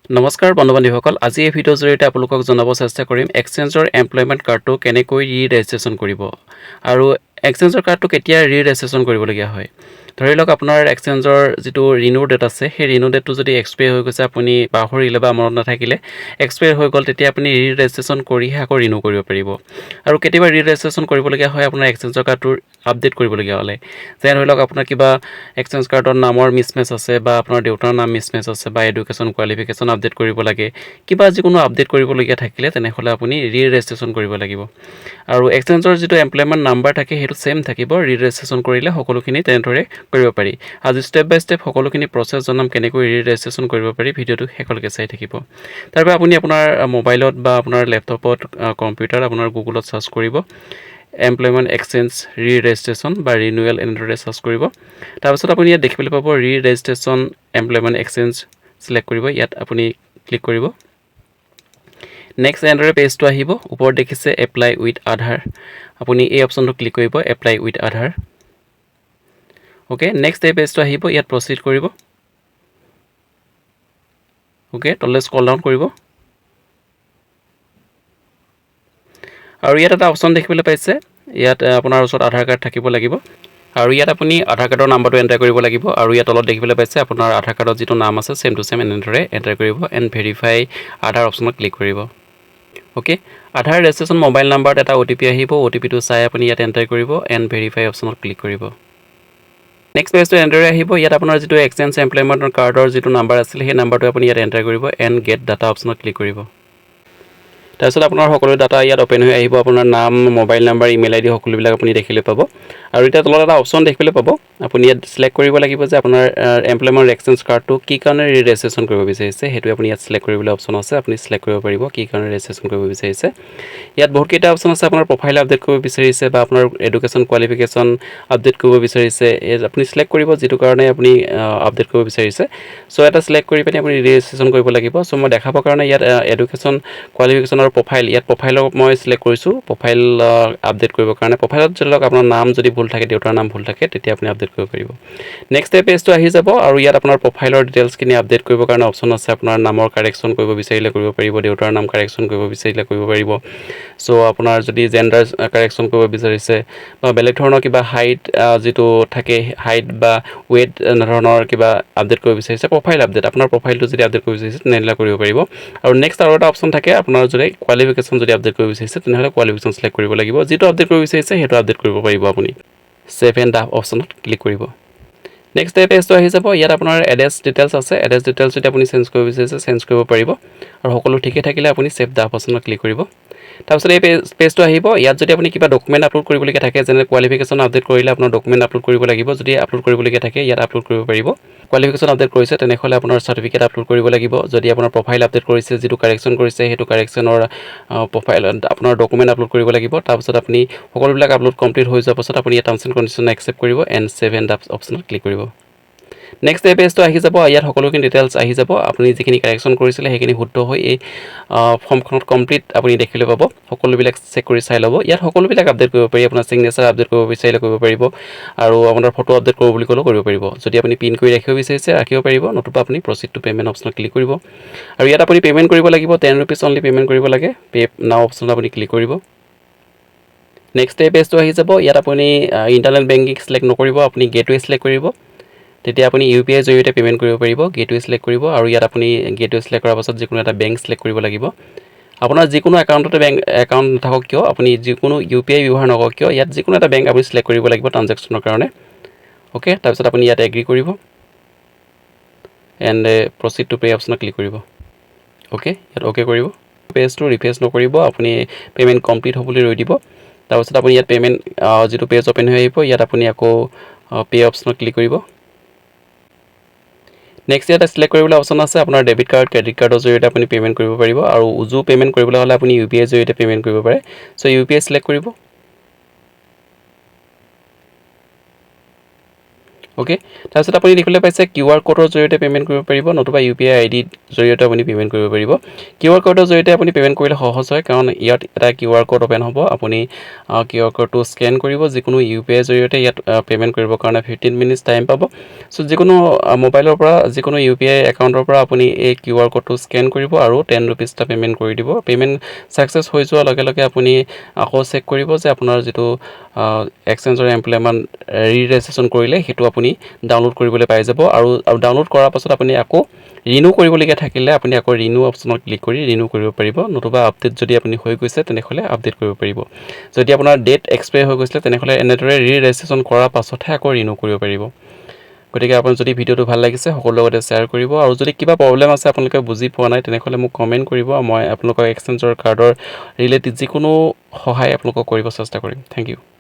নমস্কাৰ বন্ধু-বান্ধৱীসকল আজি এই ভিডিঅ'ৰ জৰিয়তে আপোনালোকক জনাব চেষ্টা কৰিম এক্সচেঞ্জৰ এমপ্লয়মেণ্ট কাৰ্ডটো কেনেকৈ ৰি-ৰেজিষ্ট্ৰেশ্যন কৰিব আৰু এক্সচেঞ্জৰ কাৰ্ডটো কেতিয়া ৰি-ৰেজিষ্ট্ৰেশ্যন কৰিবলগীয়া হয় ধৰি লওক আপোনাৰ এক্সচেঞ্জৰ যিটো ৰিনিউ ডেট আছে সেই ৰিনিউ ডেটটো যদি এক্সপায়াৰ হৈ গৈছে আপুনি পাহৰিলে বা মনত নাথাকিলে এক্সপায়াৰ হৈ গ'ল তেতিয়া আপুনি ৰি-ৰেজিষ্ট্ৰেশ্যন কৰিহে আকৌ ৰিনিউ কৰিব পাৰিব আৰু কেতিয়াবা ৰি-ৰেজিষ্ট্ৰেশ্যন কৰিবলগীয়া হয় আপোনাৰ এক্সচেঞ্জৰ কাৰ্ডটো আপডেট কৰিবলগীয়া হ'লে যেনে ধৰি লওক আপোনাৰ কিবা এক্সচেঞ্জ কাৰ্ডৰ নামৰ মিছমেচ আছে বা আপোনাৰ দেউতাৰ নাম মিছমেচ আছে বা এডুকেশ্যন কোৱালিফিকেশ্যন আপডেট কৰিব লাগে কিবা যিকোনো আপডেট কৰিবলগীয়া থাকিলে তেনেহ'লে আপুনি ৰি-ৰেজিষ্ট্ৰেশ্যন কৰিব লাগিব আৰু এক্সচেঞ্জৰ যিটো এমপ্লয়মেণ্ট নাম্বাৰ থাকে সেইটো সেম থাকিব ৰি-ৰেজিষ্ট্ৰেশ্যন কৰিলে সকলোখিনি তেনেদৰে কৰিব পাৰি আজি ষ্টেপ বাই ষ্টেপ সকলোখিনি প্ৰচেছ জনাম কেনেকৈ ৰি-ৰেজিষ্ট্ৰেশ্যন কৰিব পাৰি ভিডিঅ'টো শেষলৈকে চাই থাকিব তাৰপৰা আপুনি আপোনাৰ মোবাইলত বা আপোনাৰ লেপটপত কম্পিউটাৰত আপোনাৰ গুগলত চাৰ্চ কৰিব এমপ্লয়মেণ্ট এক্সচেঞ্জ ৰি-ৰেজিষ্ট্ৰেশ্যন বা ৰিনিউৱেল এনেদৰে চাৰ্চ কৰিব তাৰপিছত আপুনি ইয়াত দেখিবলৈ পাব ৰি-ৰেজিষ্ট্ৰেশ্যন এমপ্লয়মেণ্ট এক্সচেঞ্জ সিলেক্ট কৰিব ইয়াত আপুনি ক্লিক কৰিব নেক্সট এনেদৰে পেজটো আহিব ওপৰত দেখিছে এপ্লাই উইথ আধাৰ আপুনি এই অপচনটো ক্লিক কৰিব apply with Aadhaar okay next এই পেজটো আহিব ইয়াত প্ৰচিড কৰিব ওকে তললৈ স্ক্ৰল ডাউন কৰিব আৰু ইয়াত এটা অপচন দেখিবলৈ পাইছে ইয়াত আপোনাৰ ওচৰত আধাৰ কাৰ্ড থাকিব লাগিব আৰু ইয়াত আপুনি আধাৰ কাৰ্ডৰ নাম্বাৰটো এণ্টাৰ কৰিব লাগিব আৰু ইয়াত তলত দেখিবলৈ পাইছে আপোনাৰ আধাৰ কাৰ্ডত যিটো নাম আছে সেম টু সেম এনেদৰে এণ্টাৰ কৰিব এণ্ড ভেৰিফাই আধাৰ অপচনত ক্লিক কৰিব ওকে আধাৰ ৰেজিষ্ট্ৰেশ্যন মোবাইল নাম্বাৰত এটা OTP আহিব OTPটো চাই আপুনি ইয়াত এণ্টাৰ কৰিব এণ্ড ভেৰিফাই অপচনত ক্লিক কৰিব নেক্সট পেজটো এনেদৰে আহিব ইয়াত আপোনাৰ যিটো এক্সচেঞ্জ এমপ্লয়মেণ্টৰ কাৰ্ডৰ যিটো নাম্বাৰ আছিল সেই নাম্বাৰটো আপুনি ইয়াত এণ্টাৰ কৰিব এণ্ড গেট ডাটা অপচনত ক্লিক কৰিব তাৰপিছত আপোনাৰ সকলো ডাটা ইয়াত ওপেন হৈ আহিব আপোনাৰ নাম মোবাইল নাম্বাৰ ইমেইল আইডি সকলোবিলাক আপুনি দেখিবলৈ পাব আৰু এতিয়া তলত এটা অপচন দেখিবলৈ পাব আপুনি ইয়াত সিলেক্ট কৰিব লাগিব যে আপোনাৰ এমপ্লয়মেণ্ট এক্সচেঞ্জ কাৰ্ডটো কি কাৰণে ৰি-ৰেজিষ্ট্ৰেশ্যন কৰিব বিচাৰিছে সেইটো আপুনি ইয়াত সিলেক্ট কৰিবলৈ অপচন আছে আপুনি সিলেক্ট কৰিব পাৰিব কি কাৰণে ৰেজিষ্ট্ৰেশ্যন কৰিব বিচাৰিছে ইয়াত বহুত কেইটা অপচন আছে আপোনাৰ প্ৰফাইল আপডেট কৰিব বিচাৰিছে বা আপোনাৰ এডুকেশ্যন কোৱালিফিকেশ্যন আপডেট কৰিব বিচাৰিছে আপুনি সিলেক্ট কৰিব যিটো কাৰণে আপুনি আপডেট কৰিব বিচাৰিছে সো এটা সিলেক্ট কৰি পিনে আপুনি ৰি-ৰেজিষ্ট্ৰেশ্যন কৰিব লাগিব সো মই দেখাবৰ কাৰণে ইয়াত এডুকেশ্যন কোৱালিফিকেশ্যনৰ প্ৰফাইল ইয়াত প্ৰফাইলক মই সিলেক্ট কৰিছোঁ প্ৰফাইল আপডেট কৰিবৰ কাৰণে প্ৰফাইলত যদি আপোনাৰ নাম যদি ভুল থাকে দেউতাৰ নাম ভুল থাকে তেতিয়া আপুনি আপডেট কৰিব পাৰিব নেক্সট এই পেজটো আহি যাব আৰু ইয়াত আপোনাৰ প্ৰফাইলৰ ডিটেইলছখিনি আপডেট কৰিবৰ কাৰণে অপচন আছে আপোনাৰ নামৰ কাৰেকশ্যন কৰিব বিচাৰিলে কৰিব পাৰিব দেউতাৰ নাম কাৰেকশ্যন কৰিব বিচাৰিলে কৰিব পাৰিব সো আপোনাৰ যদি জেণ্ডাৰ কাৰেকশ্যন কৰিব বিচাৰিছে বা বেলেগ ধৰণৰ কিবা হাইট যিটো থাকে হাইট বা ৱেট ধৰণৰ কিবা আপডেট কৰিব বিচাৰিছে প্ৰফাইল আপডেট আপোনাৰ প্ৰফাইলটো যদি আপডেট কৰিব বিচাৰিছে তেনেহ'লে কৰিব পাৰিব আৰু নেক্সট আৰু এটা অপচন থাকে আপোনাৰ যদি কোৱালিফিকেশ্যন যদি আপডেট কৰিব বিচাৰিছে তেনেহ'লে কোৱালিফিকেশ্যন সিলেক্ট কৰিব লাগিব যিটো আপডেট কৰিব বিচাৰিছে সেইটো আপডেট কৰিব পাৰিব আপুনি সেভ এণ্ড ডাফ অপচনত ক্লিক কৰিব নেক্সট এই পেজটো আহি যাব ইয়াত আপোনাৰ এড্ৰেছ ডিটেইলছ আছে এড্ৰেছ ডিটেইলছ যদি আপুনি চেঞ্জ কৰিব বিচাৰিছে চেঞ্জ কৰিব পাৰিব আৰু সকলো ঠিকে থাকিলে আপুনি সেভ ডাফ অপচনত ক্লিক কৰিব তাৰপিছত এই পেজটো আহিব ইয়াত যদি আপুনি কিবা ডকুমেণ্ট আপলোড কৰিবলগীয়া থাকে যেনে কোৱালিফিকেশ্যন আপডেট কৰিলে আপোনাৰ ডকুমেণ্ট আপলোড কৰিব লাগিব যদি আপলোড কৰিবলগীয়া থাকে ইয়াত আপলোড কৰিব পাৰিব কোৱালিফিকেশ্যন আপডেট কৰিছে তেনেহ'লে আপোনাৰ চাৰ্টিফিকেট আপলোড কৰিব লাগিব যদি আপোনাৰ প্ৰফাইল আপডেট কৰিছে যিটো কাৰেকশ্যন কৰিছে সেইটো কাৰেকশ্যনৰ প্ৰফাইল আপোনাৰ ডকুমেণ্ট আপলোড কৰিব লাগিব তাৰপিছত আপুনি সকলোবিলাক আপলোড কমপ্লিট হৈ যোৱাৰ পাছত আপুনি টাৰ্মছ এণ্ড কণ্ডিশ্যন একচেপ্ট কৰিব এণ্ড সেভ এণ্ড ডাফ অপচনত ক্লিক কৰিব নেক্সট এই পেজটো আহি যাব ইয়াত সকলোখিনি ডিটেইলছ আহি যাব আপুনি যিখিনি কাৰেকশ্যন কৰিছিলে সেইখিনি শুদ্ধ হৈ এই ফৰ্মখনত কমপ্লিট আপুনি দেখিবলৈ পাব সকলোবিলাক চেক কৰি চাই ল'ব ইয়াত সকলোবিলাক আপডেট কৰিব পাৰি আপোনাৰ চিগনেচাৰ আপডেট কৰিব বিচাৰিলে কৰিব পাৰিব আৰু আপোনাৰ ফটো আপডেট কৰিব বুলি ক'লেও কৰিব পাৰিব যদি আপুনি পিন কৰি ৰাখিব বিচাৰিছে ৰাখিব পাৰিব নতুবা আপুনি প্ৰচিড টু পে'মেণ্ট অপচনত ক্লিক কৰিব আৰু ইয়াত আপুনি পে'মেণ্ট কৰিব লাগিব 10 rupees অনলি পে'মেণ্ট কৰিব লাগে পে নাও অপচনত আপুনি ক্লিক কৰিব নেক্সট এই পেজটো আহি যাব ইয়াত আপুনি ইণ্টাৰনেট বেংকিং সিলেক্ট নকৰিব আপুনি গেটৱে সিলেক্ট কৰিব তেতিয়া আপুনি UPI জৰিয়তে পে'মেণ্ট কৰিব পাৰিব গেটৱে সিলেক্ট কৰিব আৰু ইয়াত আপুনি গেটৱে সিলেক্ট কৰাৰ পাছত যিকোনো এটা বেংক সিলেক্ট কৰিব লাগিব আপোনাৰ যিকোনো একাউণ্টতে বেংক একাউণ্ট নাথাকক কিয় আপুনি যিকোনো UPI ব্যৱহাৰ নকৰক কিয় ইয়াত যিকোনো এটা বেংক আপুনি সিলেক্ট কৰিব লাগিব ট্ৰানজেকশ্যনৰ কাৰণে ওকে তাৰপিছত আপুনি ইয়াত এগ্ৰি কৰিব এণ্ড প্ৰচিড টু পে' অপচনত ক্লিক কৰিব ওকে ইয়াত ওকে কৰিব পেজটো ৰিফ্ৰেছ নকৰিব আপুনি পে'মেণ্ট কমপ্লিট হ'বলৈ ৰৈ দিব তাৰপিছত আপুনি ইয়াত পে'মেণ্ট যিটো পেজ অ'পেন হৈ আহিব ইয়াত আপুনি আকৌ পে' অপচনত ক্লিক কৰিব নেক্সট ইয়াত সিলেক্ট কৰিবলৈ অপচন আছে আপোনাৰ ডেবিট কাৰ্ড ক্ৰেডিট কাৰ্ডৰ জৰিয়তে আপুনি পে'মেণ্ট কৰিব পাৰিব আৰু উজু পে'মেণ্ট কৰিবলৈ হ'লে আপুনি UPI জৰিয়তে পে'মেণ্ট কৰিব পাৰে সো UPI সিলেক্ট কৰিব ওকে তাৰপিছত আপুনি দেখিবলৈ পাইছে QR কোডৰ জৰিয়তে পে'মেণ্ট কৰিব পাৰিব নতুবা UPI ID জৰিয়তে আপুনি পে'মেণ্ট কৰিব পাৰিব QR কোডৰ জৰিয়তে আপুনি পে'মেণ্ট কৰিলে সহজ হয় কাৰণ ইয়াত এটা QR কোড অপেন হ'ব আপুনি QR কোডটো স্কেন কৰিব যিকোনো UPI জৰিয়তে ইয়াত পে'মেণ্ট কৰিবৰ কাৰণে 15 মিনিটছ টাইম পাব সো যিকোনো মোবাইলৰ পৰা যিকোনো UPI একাউণ্টৰ পৰা আপুনি এই QR কোডটো স্কেন কৰিব আৰু 10 rupees টা পে'মেণ্ট কৰি দিব পে'মেণ্ট সাকসেছ হৈ যোৱাৰ লগে লগে আপুনি আকৌ চেক কৰিব যে আপোনাৰ যেটো এক্সচেঞ্জৰ এমপ্লয়মেণ্ট ৰি-ৰেজিষ্ট্ৰেচন কৰিলে হেতু আপুনি ডাউনলোড কৰিবলৈ পাই যাব আৰু ডাউনলোড কৰাৰ পাছত আপুনি আকৌ ৰিনিউ কৰিবলগীয়া থাকিলে আপুনি আকৌ ৰিনিউ অপচনত ক্লিক কৰি ৰিনিউ কৰিব পাৰিব নতুবা আপডেট যদি আপুনি হৈ গৈছে তেনেহলে আপডেট কৰিব পাৰিব যদি আপোনাৰ ডেট এক্সপায়াৰ হৈ গৈছে তেনেহলে এনেদৰে ৰি-ৰেজিষ্ট্ৰেচন কৰাৰ পাছতহে আকৌ ৰিনিউ কৰিব পাৰিব গতিকে আপুনি যদি ভিডিওটো ভাল লাগিছে সকলোৰ লগতে শ্বেয়াৰ কৰিব আৰু যদি কিবা প্ৰবলেম আছে আপোনালোকে বুজি পোৱা নাই তেনেহলে মোক কমেন্ট কৰিব মই আপোনালোকৰ এক্সচেঞ্জৰ কাৰ্ডৰ ৰিলেটেড যিকোনো সহায় আপোনালোকক কৰিব চেষ্টা কৰিম থ্যাংক ইউ